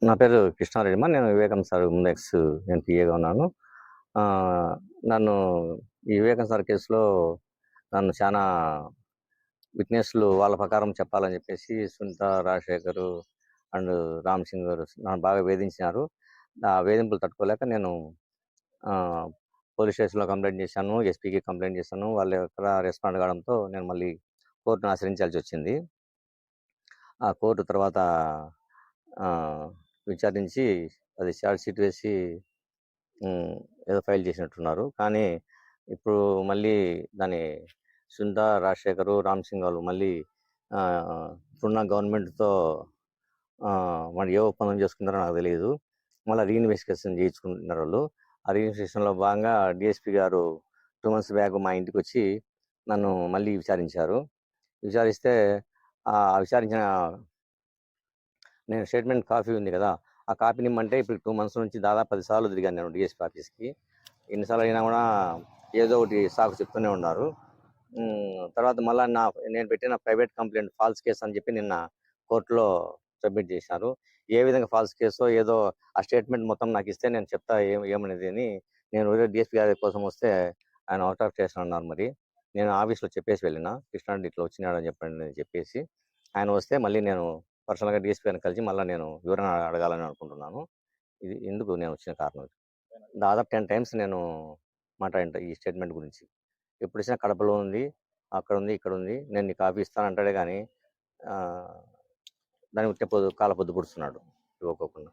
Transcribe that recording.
నా పేరు కృష్ణారెడ్డి. నేను వివేకానంద సార్ ముందు నేను పిఏగా ఉన్నాను. నన్ను ఈ వివేకానంద సార్ కేసులో నన్ను చాలా విట్నెస్లు వాళ్ళ ప్రకారం చెప్పాలని చెప్పేసి సునీత, రాజశేఖర్ అండ్ రామ్ సింగ్ గారు నన్ను బాగా వేధించినారు. ఆ వేధింపులు తట్టుకోలేక నేను పోలీస్ స్టేషన్లో కంప్లైంట్ చేశాను, ఎస్పీకి కంప్లైంట్ చేశాను. వాళ్ళు ఎక్కడ రెస్పాండ్ కావడంతో నేను మళ్ళీ కోర్టును ఆశ్రయించాల్సి వచ్చింది. ఆ కోర్టు తర్వాత విచారించి అది ఛార్జ్ షీట్ వేసి ఏదో ఫైల్ చేసినట్టున్నారు. కానీ ఇప్పుడు మళ్ళీ దాని సునీత, రాజశేఖర్, రామ్ సింగ్ వాళ్ళు మళ్ళీ ఇప్పుడున్న గవర్నమెంట్తో మరి ఏ ఒప్పందం చేసుకున్నారో నాకు తెలియదు. మళ్ళీ రీఇన్వెస్టిగేషన్ చేయించుకుంటున్నారు వాళ్ళు. ఆ రీఇన్వెస్టిగేషన్లో భాగంగా డిఎస్పీ గారు 2 months బ్యాక్ మా ఇంటికి వచ్చి నన్ను మళ్ళీ విచారించారు. విచారిస్తే విచారించిన నేను స్టేట్మెంట్ కాపీ ఉంది కదా, ఆ కాపీని ఇమ్మంటే ఇప్పుడు 2 months నుంచి దాదాపు 10 సార్లు తిరిగాను నేను డిఎస్పీ ఆఫీస్కి. ఎన్నిసార్లు అయినా కూడా ఏదో ఒకటి సాకు చెప్తూనే ఉన్నారు. తర్వాత మళ్ళీ నేను పెట్టిన ప్రైవేట్ కంప్లైంట్ ఫాల్స్ కేసు అని చెప్పి నిన్న కోర్టులో సబ్మిట్ చేశారు. ఏ విధంగా ఫాల్స్ కేసో ఏదో ఆ స్టేట్మెంట్ మొత్తం నాకు ఇస్తే నేను చెప్తా ఏమనేది అని. నేను డిఎస్పీ గారి కోసం వస్తే ఆయన అవుట్ ఆఫ్ స్టేషన్ అన్నారు. మరి నేను ఆఫీస్లో చెప్పేసి వెళ్ళిన, కృష్ణారెడ్డి ఇట్లా వచ్చినాడని చెప్పేసి ఆయన వస్తే మళ్ళీ నేను పర్సనల్గా డిఎస్పీ గారిని కలిసి మళ్ళీ నేను వివరణ అడగాలని అనుకుంటున్నాను. ఇది ఎందుకు నేను వచ్చిన కారణం. దాదాపు 10 times నేను మాట్లాడింట ఈ స్టేట్మెంట్ గురించి. ఎప్పుడు వచ్చినా కడపలో ఉంది, అక్కడ ఉంది, ఇక్కడ ఉంది, నేను నీకు కాపీ ఇస్తానంటాడే కానీ దాన్ని కాల పొద్దు పుడుస్తున్నాడు ఇవ్వకోకుండా.